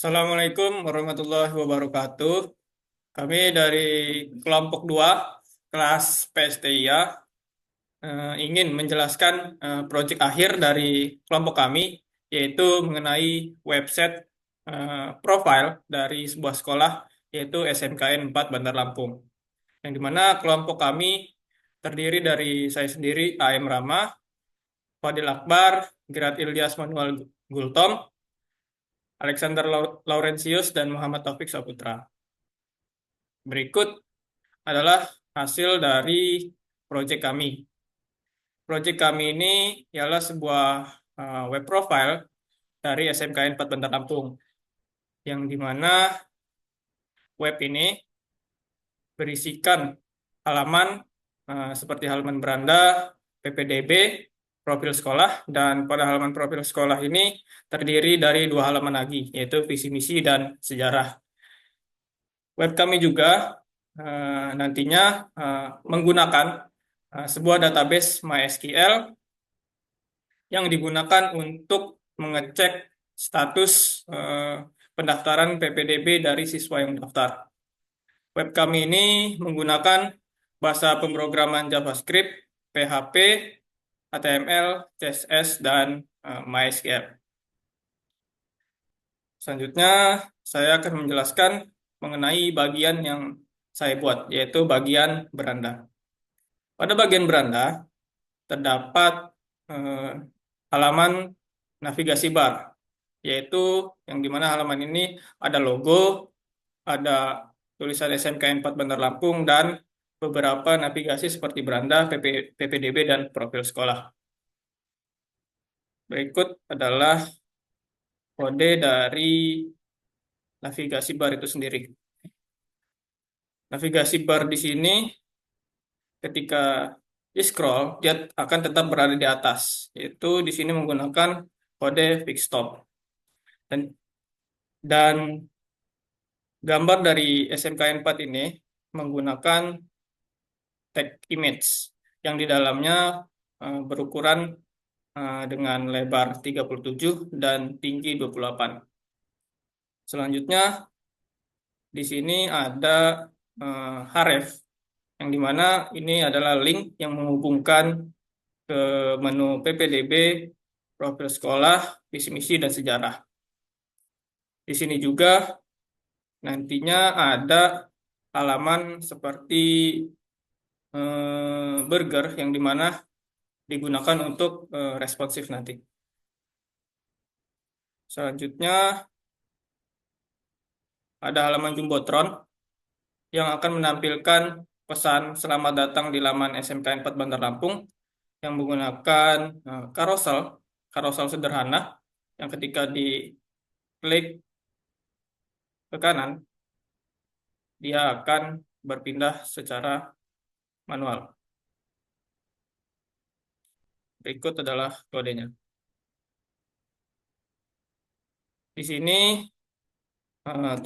Assalamualaikum warahmatullahi wabarakatuh. Kami dari kelompok 2 kelas PSTIA ingin menjelaskan proyek akhir dari kelompok kami, yaitu mengenai website profile dari sebuah sekolah, yaitu SMKN 4 Bandar Lampung. Yang dimana kelompok kami terdiri dari saya sendiri, AM Rama, Fadil Akbar, Girat Ilyas Manuel Gultom, Alexander Laurentius, dan Muhammad Taufik Saputra. Berikut adalah hasil dari proyek kami. Proyek kami ini ialah sebuah web profile dari SMKN 4 Bandar Lampung, yang dimana web ini berisikan halaman seperti halaman beranda, PPDB, profil sekolah, dan pada halaman profil sekolah ini terdiri dari 2 halaman lagi, yaitu visi misi dan sejarah. Web kami juga nantinya menggunakan sebuah database MySQL yang digunakan untuk mengecek status pendaftaran PPDB dari siswa yang mendaftar. Web kami ini menggunakan bahasa pemrograman JavaScript, PHP, HTML, CSS, dan MySQL. Selanjutnya, saya akan menjelaskan mengenai bagian yang saya buat, yaitu bagian beranda. Pada bagian beranda, terdapat halaman navigasi bar, yaitu yang dimana halaman ini ada logo, ada tulisan SMKN 4 Bandar Lampung, dan beberapa navigasi seperti beranda, PPDB, dan profil sekolah. Berikut adalah kode dari navigasi bar itu sendiri. Navigasi bar di sini ketika di scroll, dia akan tetap berada di atas, yaitu di sini menggunakan kode fix stop. Dan gambar dari SMKN 4 ini menggunakan tag image yang di dalamnya berukuran dengan lebar 37 dan tinggi 28. Selanjutnya di sini ada href yang dimana ini adalah link yang menghubungkan ke menu PPDB, profil sekolah, visi misi, dan sejarah. Di sini juga nantinya ada halaman seperti burger yang dimana digunakan untuk responsif nanti. Selanjutnya ada halaman Jumbotron yang akan menampilkan pesan selamat datang di laman SMKN 4 Bandar Lampung yang menggunakan karosel sederhana yang ketika diklik ke kanan dia akan berpindah secara manual. Berikut adalah kodenya. Di sini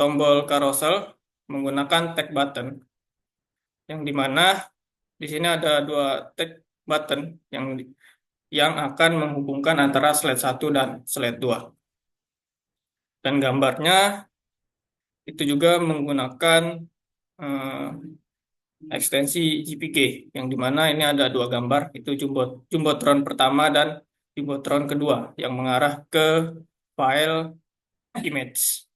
tombol carousel menggunakan tag button, yang dimana di sini ada 2 tag button yang akan menghubungkan antara slide 1 dan slide 2. Dan gambarnya itu juga menggunakan ekstensi JPG, yang dimana ini ada 2 gambar, itu Jumbotron pertama dan Jumbotron kedua yang mengarah ke file image.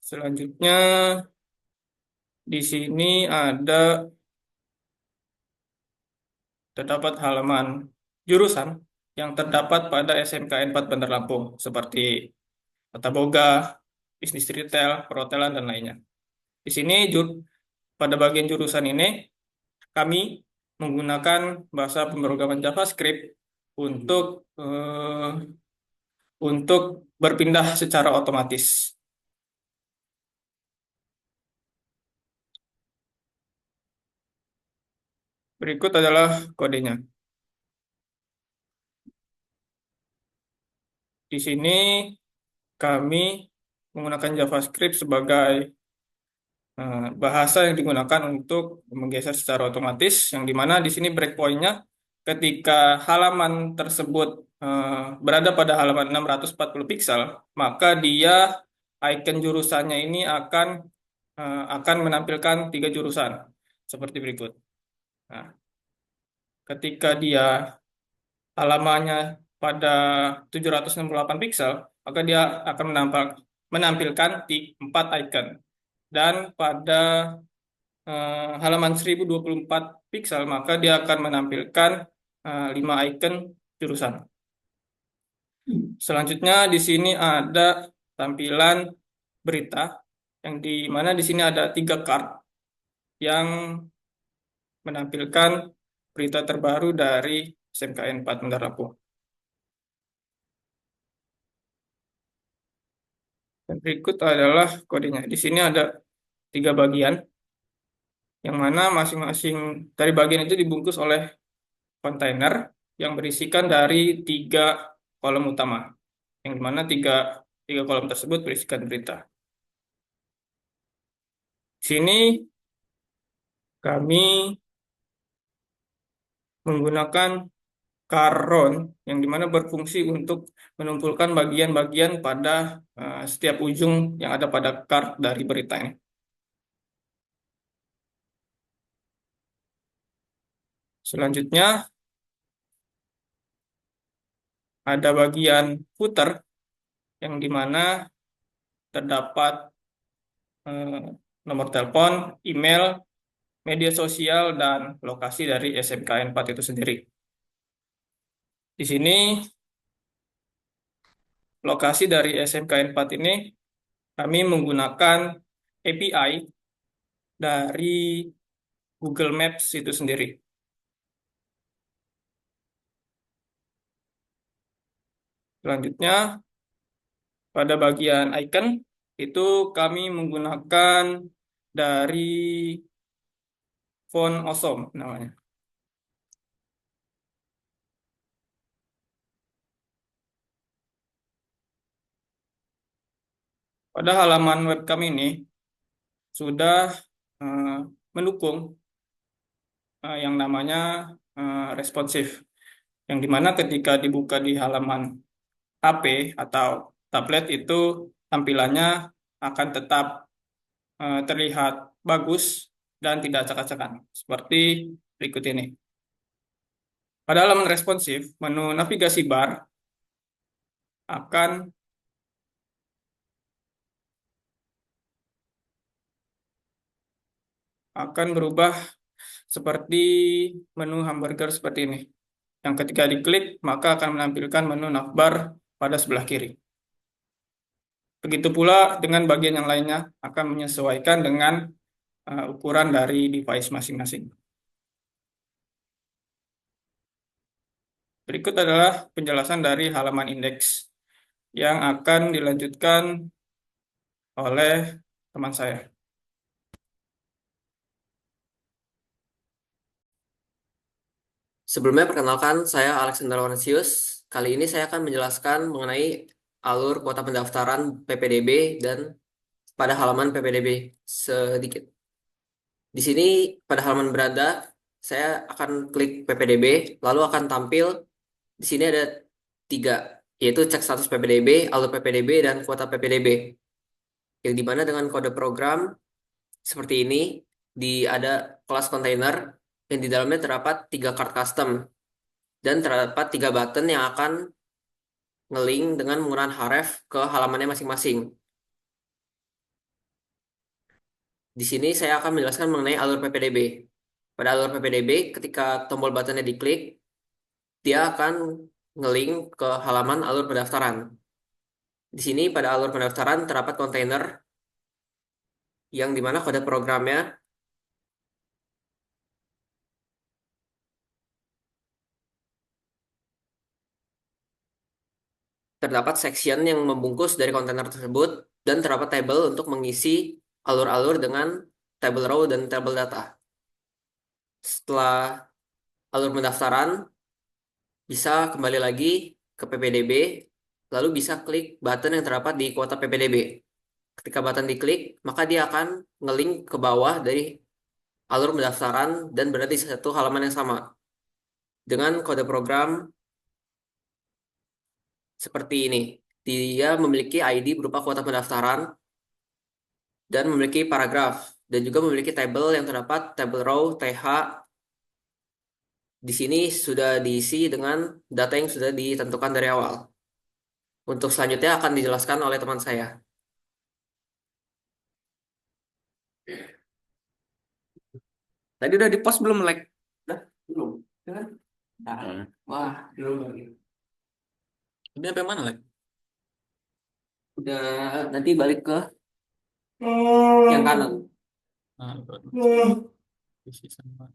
Selanjutnya di sini terdapat halaman jurusan yang terdapat pada SMKN 4 Bandar Lampung seperti Tata Boga, bisnis retail, perhotelan, dan lainnya. Di sini pada bagian jurusan ini kami menggunakan bahasa pemrograman JavaScript untuk berpindah secara otomatis. Berikut adalah kodenya. Di sini kami menggunakan JavaScript sebagai bahasa yang digunakan untuk menggeser secara otomatis, yang dimana di sini breakpoint-nya ketika halaman tersebut berada pada halaman 640 piksel, maka dia icon jurusannya ini akan menampilkan 3 jurusan seperti berikut. Nah, ketika dia halamannya pada 768 piksel, maka dia akan menampilkan 4 icon. Dan pada halaman 1024 piksel, maka dia akan menampilkan 5 icon jurusan. Selanjutnya di sini ada tampilan berita, yang di mana di sini ada 3 card yang menampilkan berita terbaru dari SMKN 4 Bandar Lampung. Dan berikut adalah kodenya. Di sini ada 3 bagian, yang mana masing-masing dari bagian itu dibungkus oleh kontainer yang berisikan dari 3 kolom utama, yang dimana tiga kolom tersebut berisikan berita. Di sini kami menggunakan Caron, yang dimana berfungsi untuk menumpulkan bagian-bagian pada setiap ujung yang ada pada card dari berita ini. Selanjutnya ada bagian footer, yang dimana terdapat eh, nomor telepon, email, media sosial, dan lokasi dari SMKN 4 itu sendiri. Di sini lokasi dari SMKN 4 ini kami menggunakan API dari Google Maps itu sendiri. Selanjutnya pada bagian icon itu kami menggunakan dari font Awesome namanya. Pada halaman web kami ini sudah eh, mendukung yang namanya responsif, yang dimana ketika dibuka di halaman HP atau tablet itu tampilannya akan tetap terlihat bagus dan tidak acak-acakan seperti berikut ini. Pada halaman responsif, menu navigasi bar akan berubah seperti menu hamburger seperti ini, yang ketika diklik maka akan menampilkan menu navbar pada sebelah kiri. Begitu pula dengan bagian yang lainnya, akan menyesuaikan dengan ukuran dari device masing-masing. Berikut adalah penjelasan dari halaman indeks yang akan dilanjutkan oleh teman saya. Sebelumnya perkenalkan, saya Alexander Laurentius. Kali ini saya akan menjelaskan mengenai alur kuota pendaftaran PPDB dan pada halaman PPDB sedikit. Di sini pada halaman beranda, saya akan klik PPDB, lalu akan tampil di sini ada 3, yaitu cek status PPDB, alur PPDB, dan kuota PPDB. Yang dimana dengan kode program seperti ini, ada kelas kontainer yang di dalamnya terdapat 3 card custom dan terdapat 3 button yang akan nge-link dengan menggunakan href ke halamannya masing-masing. Di sini saya akan menjelaskan mengenai alur PPDB. Pada alur PPDB, ketika tombol buttonnya diklik, dia akan nge-link ke halaman alur pendaftaran. Di sini pada alur pendaftaran terdapat kontainer yang dimana kode programnya terdapat section yang membungkus dari kontainer tersebut dan terdapat table untuk mengisi alur-alur dengan table row dan table data. Setelah alur pendaftaran, bisa kembali lagi ke PPDB, lalu bisa klik button yang terdapat di kuota PPDB. Ketika button diklik, maka dia akan nge-link ke bawah dari alur pendaftaran dan berada di satu halaman yang sama dengan kode program seperti ini. Dia memiliki ID berupa kuota pendaftaran dan memiliki paragraf dan juga memiliki tabel yang terdapat tabel row TH. Di sini sudah diisi dengan data yang sudah ditentukan dari awal. Untuk selanjutnya akan dijelaskan oleh teman saya. Tadi udah di post belum, like? Udah? Belum. Udah kan? Nah, wah, belum lagi. Ini apa yang mana, Lek? Udah, nanti balik ke yang kanan. Nah, visi sama.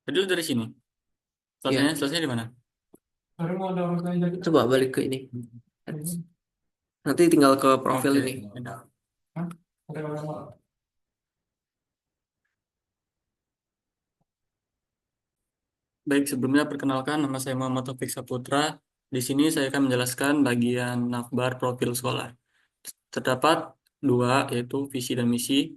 Tadi lu dari sini. Iya, Selesainya di mana? coba balik ke ini. Nanti tinggal ke profil Oke. ini. Baik, sebelumnya perkenalkan nama saya Muhammad Taufik Saputra. Di sini saya akan menjelaskan bagian navbar profil sekolah. Terdapat dua, yaitu visi dan misi.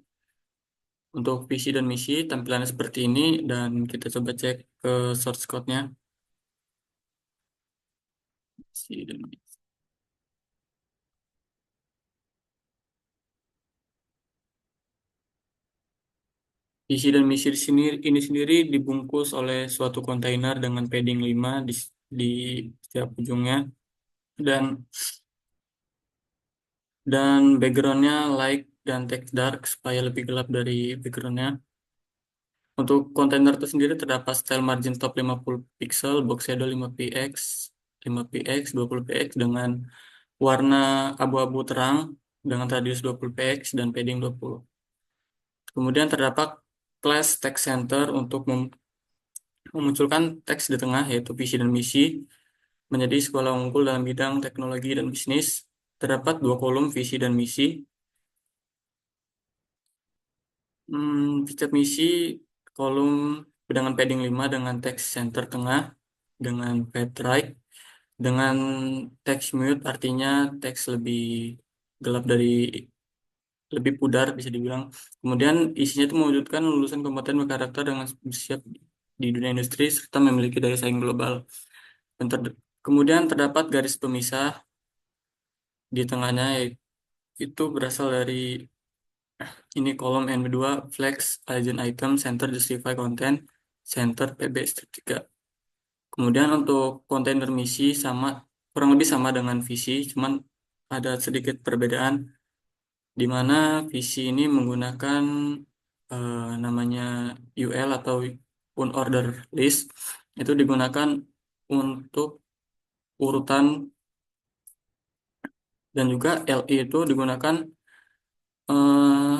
Untuk visi dan misi, tampilannya seperti ini, dan kita coba cek ke source code-nya. Visi dan misi. Visi dan misi di sini ini sendiri dibungkus oleh suatu kontainer dengan padding 5 di setiap ujungnya, dan backgroundnya light dan text dark supaya lebih gelap dari backgroundnya. Untuk kontainer itu sendiri terdapat style margin top 50 pixel, box shadow 5px, 5px, 20px dengan warna abu-abu terang dengan radius 20px dan padding 20. Kemudian terdapat class text center untuk memunculkan teks di tengah, yaitu visi dan misi menjadi sekolah unggul dalam bidang teknologi dan bisnis. Terdapat dua kolom visi dan misi. Setiap misi kolom dengan padding 5 dengan text center tengah dengan fade right dengan text mute, artinya teks lebih gelap dari lebih pudar bisa dibilang. Kemudian isinya itu mewujudkan lulusan kompeten berkarakter dengan siap di dunia industri serta memiliki daya saing global. Kemudian terdapat garis pemisah di tengahnya, itu berasal dari ini kolom N2 flex agent item center justify content center PB strip 3. Kemudian untuk kontainer misi sama, kurang lebih sama dengan visi, cuman ada sedikit perbedaan di mana visi ini menggunakan namanya UL atau unorder list, itu digunakan untuk urutan, dan juga LI itu digunakan eh,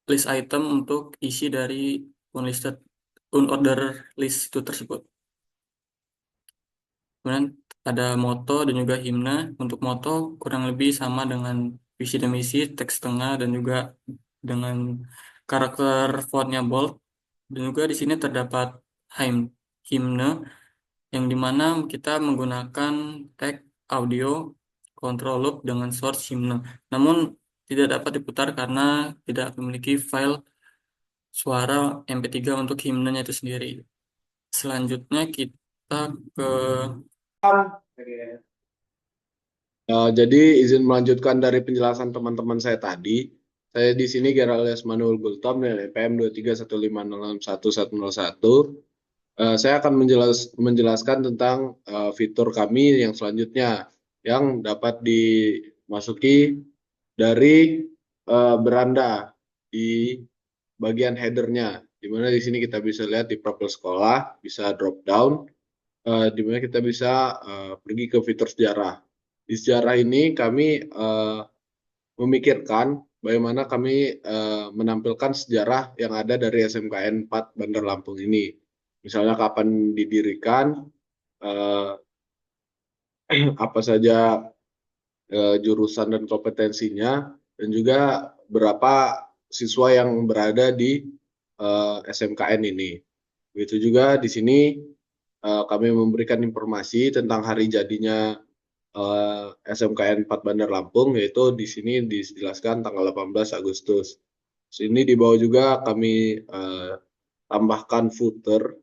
list item untuk isi dari unlisted unorder list itu tersebut. Kemudian ada moto dan juga himne. Untuk moto kurang lebih sama dengan visi dan misi, teks tengah dan juga dengan karakter fontnya bold. Dan juga di sini terdapat himne yang dimana kita menggunakan tag audio control loop dengan source himne. Namun tidak dapat diputar karena tidak memiliki file suara MP3 untuk himnenya itu sendiri. Selanjutnya kita ke Jadi izin melanjutkan dari penjelasan teman-teman saya tadi. Saya di sini Gerald Manuel Gultom dari PM 2315061101. Saya akan menjelaskan tentang fitur kami yang selanjutnya yang dapat dimasuki dari beranda di bagian headernya. Di mana di sini kita bisa lihat di profil sekolah, bisa drop down, di mana kita bisa pergi ke fitur sejarah. Di sejarah ini kami memikirkan bagaimana kami menampilkan sejarah yang ada dari SMKN 4 Bandar Lampung ini. Misalnya kapan didirikan, eh, apa saja jurusan dan kompetensinya, dan juga berapa siswa yang berada di SMKN ini. Begitu juga di sini kami memberikan informasi tentang hari jadinya SMKN 4 Bandar Lampung, yaitu di sini dijelaskan tanggal 18 Agustus. Sini di bawah juga kami tambahkan footer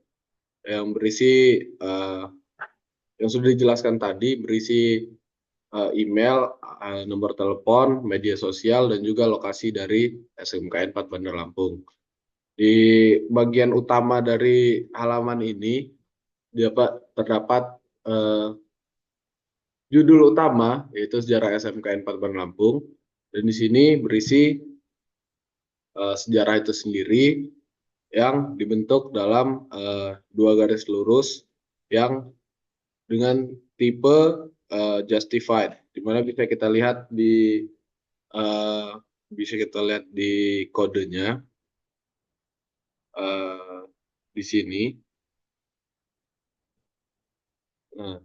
yang berisi yang sudah dijelaskan tadi berisi email, nomor telepon, media sosial, dan juga lokasi dari SMKN 4 Bandar Lampung. Di bagian utama dari halaman ini terdapat judul utama, yaitu sejarah SMKN 4 Bandar Lampung, dan di sini berisi sejarah itu sendiri yang dibentuk dalam dua garis lurus yang dengan tipe justified, di mana uh, bisa kita lihat di kodenya uh, di sini. Nah,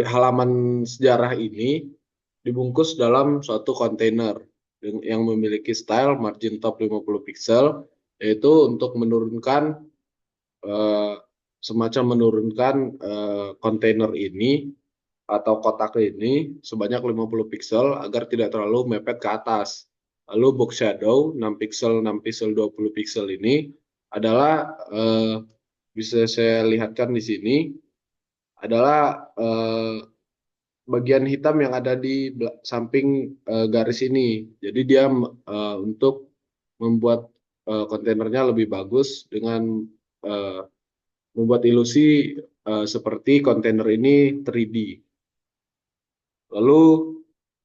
halaman sejarah ini dibungkus dalam suatu kontainer yang memiliki style margin top 50 pixel, yaitu untuk menurunkan semacam menurunkan kontainer ini atau kotak ini sebanyak 50 pixel agar tidak terlalu mepet ke atas. Lalu box shadow 6 pixel, 6 pixel, 20 pixel ini adalah bisa saya lihatkan di sini adalah bagian hitam yang ada di samping garis ini. Jadi dia untuk membuat kontainernya lebih bagus dengan membuat ilusi seperti kontainer ini 3D. Lalu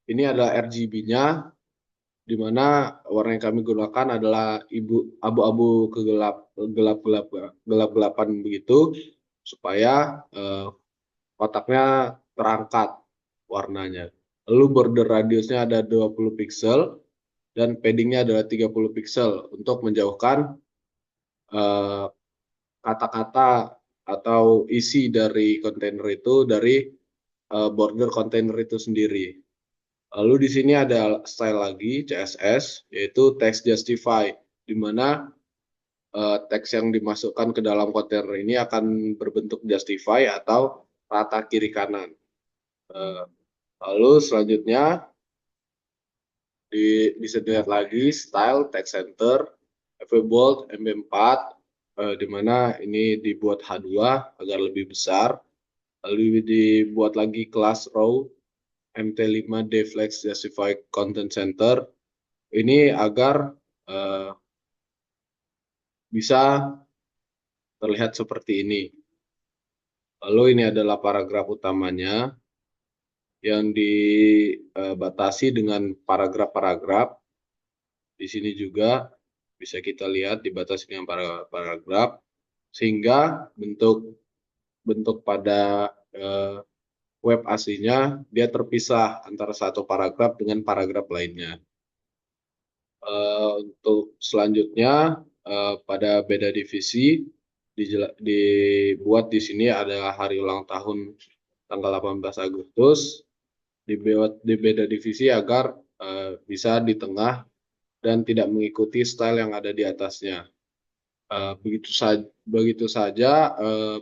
ini adalah RGB-nya, di mana warna yang kami gunakan adalah abu-abu gelap-gelapan begitu, supaya kotaknya terangkat warnanya. Lalu border radiusnya ada 20 pixel dan paddingnya adalah 30 pixel untuk menjauhkan kata-kata atau isi dari kontainer itu dari border kontainer itu sendiri. Lalu di sini ada style lagi CSS, yaitu text justify, di mana teks yang dimasukkan ke dalam kontainer ini akan berbentuk justify atau rata kiri kanan. Lalu selanjutnya bisa dilihat lagi style text center, FV bold, MB4, di mana ini dibuat H2 agar lebih besar. Lalu dibuat lagi kelas row MT5 Deflex Justify Content Center, ini agar bisa terlihat seperti ini. Lalu ini adalah paragraf utamanya yang dibatasi dengan paragraf-paragraf. Di sini juga bisa kita lihat dibatasi dengan paragraf, sehingga bentuk pada web aslinya dia terpisah antara satu paragraf dengan paragraf lainnya. Untuk selanjutnya pada beda divisi dibuat di sini ada hari ulang tahun tanggal 18 Agustus, dibuat di beda divisi agar bisa di tengah dan tidak mengikuti style yang ada di atasnya. Begitu saja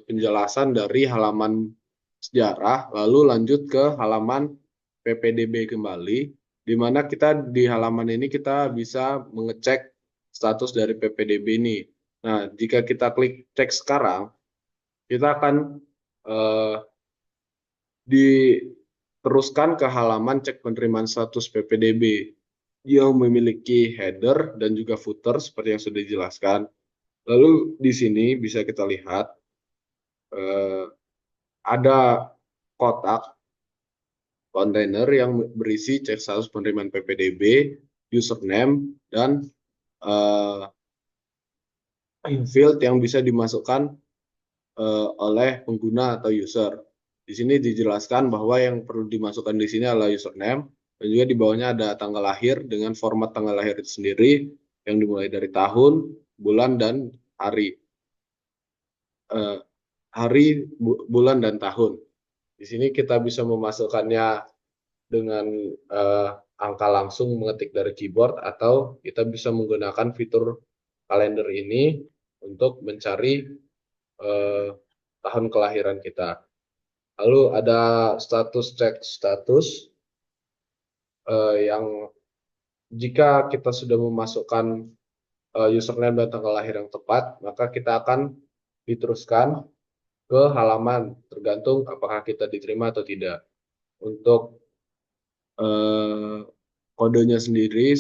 penjelasan dari halaman sejarah, lalu lanjut ke halaman PPDB kembali, di mana di halaman ini kita bisa mengecek status dari PPDB ini. Nah, jika kita klik cek sekarang, kita akan diteruskan ke halaman cek penerimaan status PPDB yang memiliki header dan juga footer seperti yang sudah dijelaskan. Lalu di sini bisa kita lihat ada kotak kontainer yang berisi cek status penerimaan PPDB, username, dan field yang bisa dimasukkan oleh pengguna atau user. Di sini dijelaskan bahwa yang perlu dimasukkan di sini adalah username, dan juga di bawahnya ada tanggal lahir dengan format tanggal lahir itu sendiri yang dimulai dari tahun, bulan, dan hari. Bulan, dan tahun. Di sini kita bisa memasukkannya dengan angka langsung mengetik dari keyboard, atau kita bisa menggunakan fitur kalender ini untuk mencari tahun kelahiran kita. Lalu ada status cek status yang jika kita sudah memasukkan username dan tanggal lahir yang tepat, maka kita akan diteruskan ke halaman, tergantung apakah kita diterima atau tidak. Untuk eh, kodenya sendiri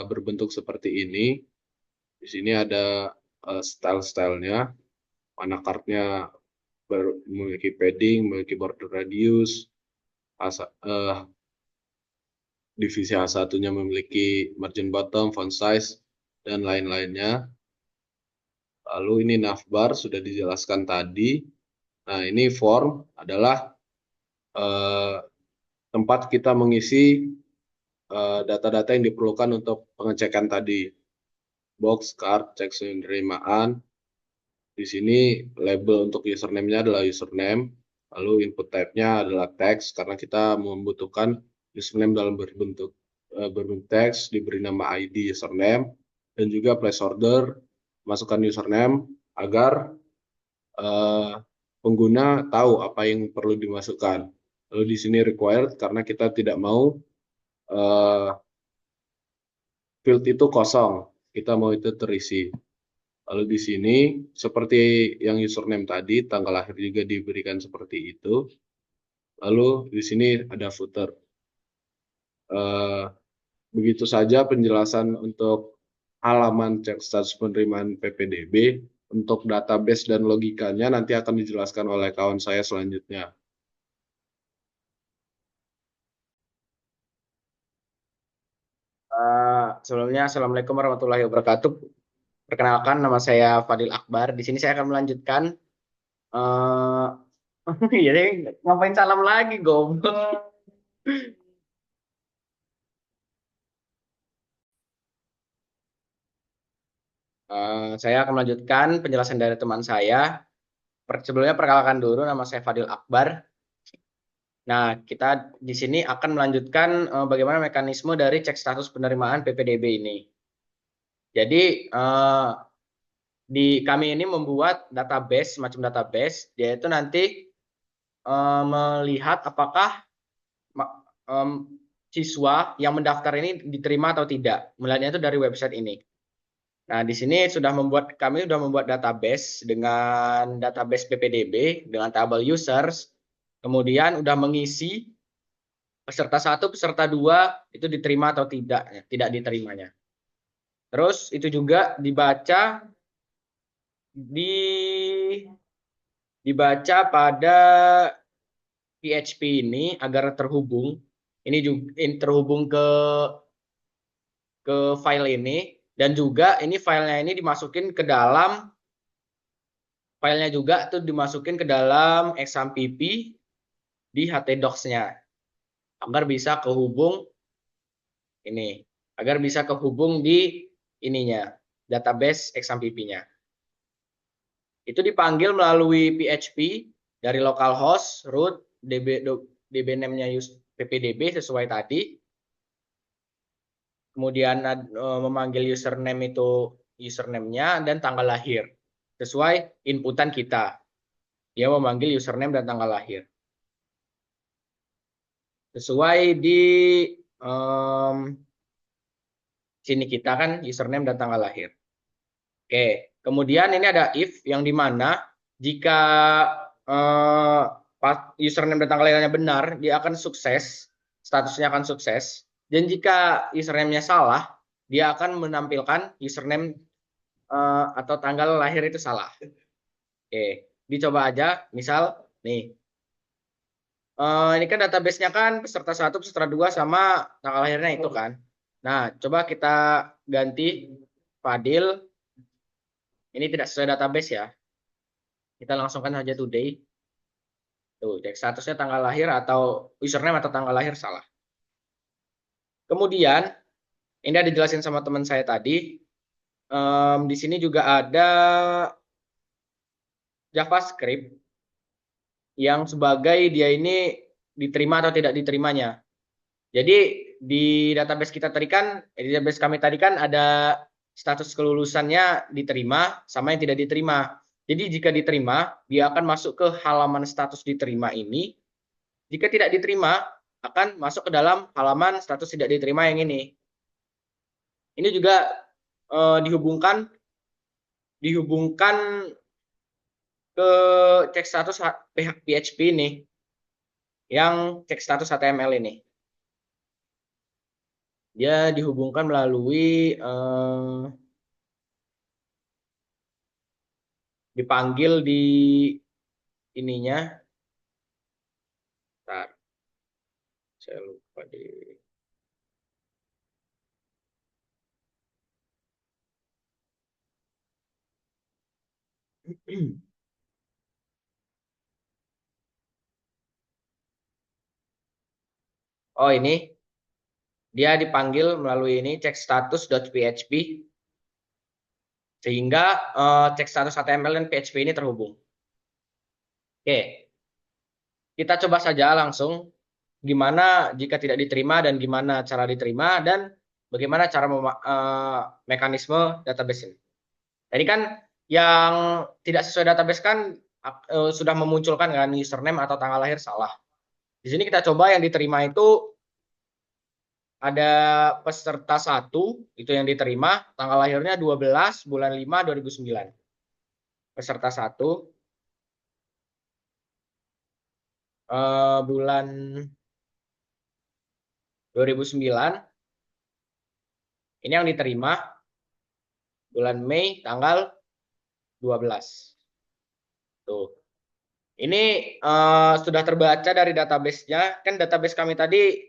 berbentuk seperti ini. Di sini ada style-stylenya, mana kartnya memiliki padding, memiliki border radius, divisi A1-nya memiliki margin bottom, font size, dan lain-lainnya. Lalu ini navbar sudah dijelaskan tadi. Nah, ini form adalah eh, tempat kita mengisi data-data yang diperlukan untuk pengecekan tadi. Box, card, cek penerimaan. Di sini label untuk username-nya adalah username. Lalu input type-nya adalah text karena kita membutuhkan username dalam berbentuk teks, diberi nama ID username, dan juga placeholder, masukkan username agar pengguna tahu apa yang perlu dimasukkan. Lalu di sini required karena kita tidak mau field itu kosong, kita mau itu terisi. Lalu di sini seperti yang username tadi, tanggal lahir juga diberikan seperti itu. Lalu di sini ada footer. Begitu saja penjelasan untuk halaman cek status penerimaan PPDB. Untuk database dan logikanya nanti akan dijelaskan oleh kawan saya selanjutnya. Sebelumnya, Assalamualaikum warahmatullahi wabarakatuh. Perkenalkan, nama saya Fadil Akbar. Di sini saya akan melanjutkan. eh Jadi ngapain salam lagi, goblok. Saya akan melanjutkan penjelasan dari teman saya. Sebelumnya perkenalkan dulu, nama saya Fadil Akbar. Nah, kita di sini akan melanjutkan bagaimana mekanisme dari cek status penerimaan PPDB ini. Jadi kami ini membuat database, semacam database, yaitu nanti melihat apakah siswa yang mendaftar ini diterima atau tidak. Melihatnya itu dari website ini. Nah, di sini kami sudah membuat database dengan database PPDB dengan tabel users. Kemudian sudah mengisi peserta 1, peserta 2 itu diterima atau tidak diterimanya. Terus itu juga dibaca pada PHP ini agar terhubung. Ini juga terhubung ke file ini, dan juga ini filenya ini dimasukin ke dalam filenya juga tuh dimasukin ke dalam XAMPP di htdocs-nya agar bisa kehubung di ininya, database XAMPP-nya. Itu dipanggil melalui PHP dari localhost, root, dbname-nya PPDB sesuai tadi. Kemudian memanggil username itu username-nya dan tanggal lahir sesuai inputan kita. Dia memanggil username dan tanggal lahir sesuai di sini kita kan username dan tanggal lahir. Oke, kemudian ini ada if yang dimana jika username dan tanggal lahirnya benar, dia akan sukses, statusnya akan sukses. Dan jika username-nya salah, dia akan menampilkan username atau tanggal lahir itu salah. Oke, dicoba aja. Misal, nih. Ini kan database-nya kan peserta 1, peserta 2, sama tanggal lahirnya itu kan. Nah, coba kita ganti Fadil. Ini tidak sesuai database ya. Kita langsungkan saja today. Tuh, statusnya tanggal lahir atau username atau tanggal lahir salah. Kemudian, ini ada dijelasin sama teman saya tadi. Di sini juga ada JavaScript yang sebagai dia ini diterima atau tidak diterimanya. Jadi di database kami tadi kan ada status kelulusannya diterima sama yang tidak diterima. Jadi jika diterima, dia akan masuk ke halaman status diterima ini. Jika tidak diterima, akan masuk ke dalam halaman status tidak diterima yang ini. Ini juga dihubungkan ke cek status PHP ini, yang cek status HTML ini. Dia dihubungkan melalui dipanggil di ininya. Bentar, saya lupa di oh ini dia dipanggil melalui ini cek status.php sehingga cek status HTML dan PHP ini terhubung. Oke, kita coba saja langsung gimana jika tidak diterima dan gimana cara diterima dan bagaimana cara mekanisme database ini. Tadi kan yang tidak sesuai database kan sudah memunculkan kan username atau tanggal lahir salah. Di sini kita coba yang diterima itu ada peserta 1 itu yang diterima, tanggal lahirnya 12 bulan 5 2009. Peserta 1 bulan 2009 ini yang diterima bulan Mei tanggal 12. Tuh. Ini sudah terbaca dari database-nya. Kan database kami tadi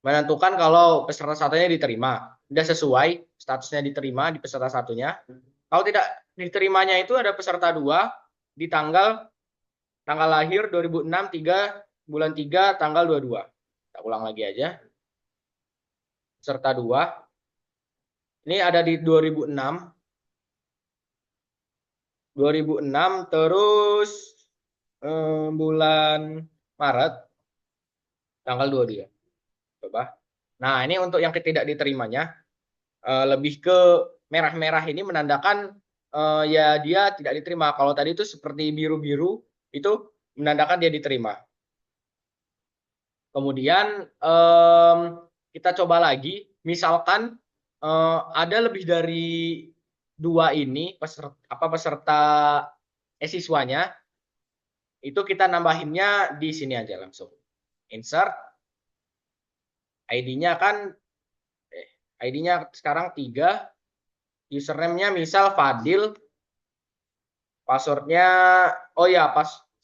menentukan kalau peserta satunya diterima. Sudah sesuai statusnya diterima di peserta satunya. Kalau tidak diterimanya itu ada peserta 2 di tanggal lahir 2006 bulan 3 tanggal 22. Kita ulang lagi aja. Peserta 2. Ini ada di 2006. 2006 terus bulan Maret tanggal 22. Coba. Nah, ini untuk yang tidak diterimanya lebih ke merah-merah ini menandakan ya dia tidak diterima. Kalau tadi itu seperti biru-biru itu menandakan dia diterima. Kemudian kita coba lagi, misalkan ada lebih dari 2 ini peserta siswanya, itu kita nambahinnya di sini aja langsung. Insert, ID-nya kan, ID-nya sekarang 3, username-nya misal Fadil, password-nya, oh ya,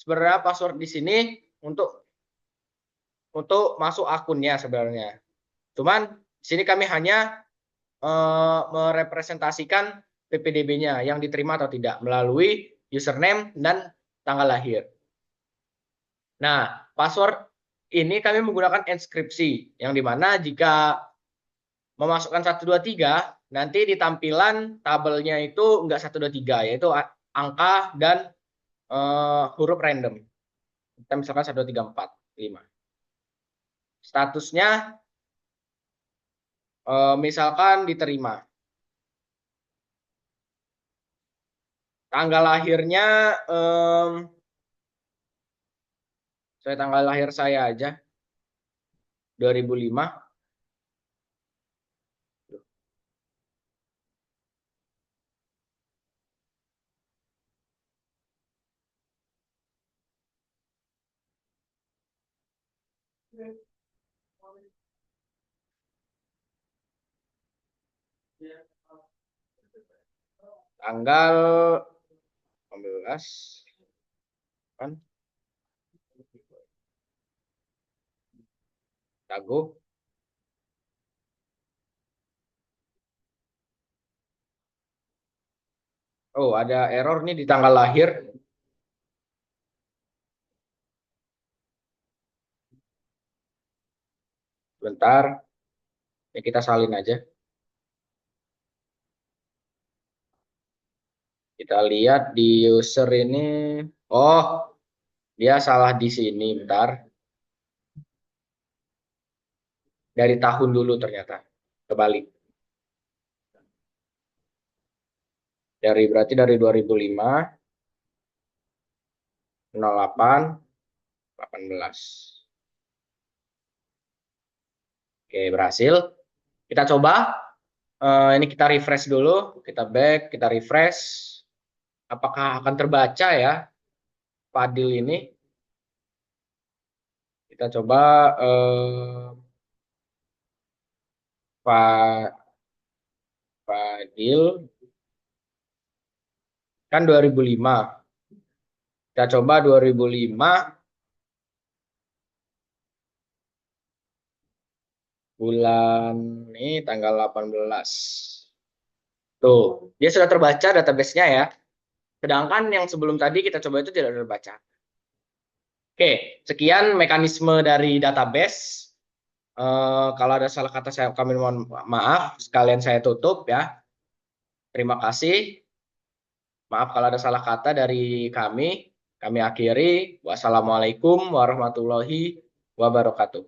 sebenarnya password di sini untuk masuk akunnya sebenarnya. Cuman di sini kami hanya merepresentasikan PPDB-nya yang diterima atau tidak melalui username dan tanggal lahir. Nah, password ini kami menggunakan enkripsi yang dimana jika memasukkan 123 nanti di tampilan tabelnya itu enggak 123 yaitu angka dan huruf random. Kita misalkan 1 2 3 4 5. Statusnya misalkan diterima. Tanggal lahirnya saya tanggal lahir saya aja 2005. Tanggal 18 kan Dago. Oh, ada error nih di tanggal lahir. Bentar. Ya kita salin aja. Kita lihat di user ini. Oh, dia salah di sini. Bentar. Dari tahun dulu ternyata. Kebalik. Berarti dari 2005. 08. 18. Oke, berhasil. Kita coba. Ini kita refresh dulu. Kita back, kita refresh. apakah akan terbaca ya Fadil ini? Kita coba Fadil kan 2005. Kita coba 2005 bulan ini tanggal 18. Tuh, dia sudah terbaca database-nya ya. Sedangkan yang sebelum tadi kita coba itu tidak terbaca. Oke, sekian mekanisme dari database. Kalau ada salah kata kami mohon maaf. Sekalian saya tutup ya. Terima kasih. Maaf kalau ada salah kata dari kami. Kami akhiri. Wassalamualaikum warahmatullahi wabarakatuh.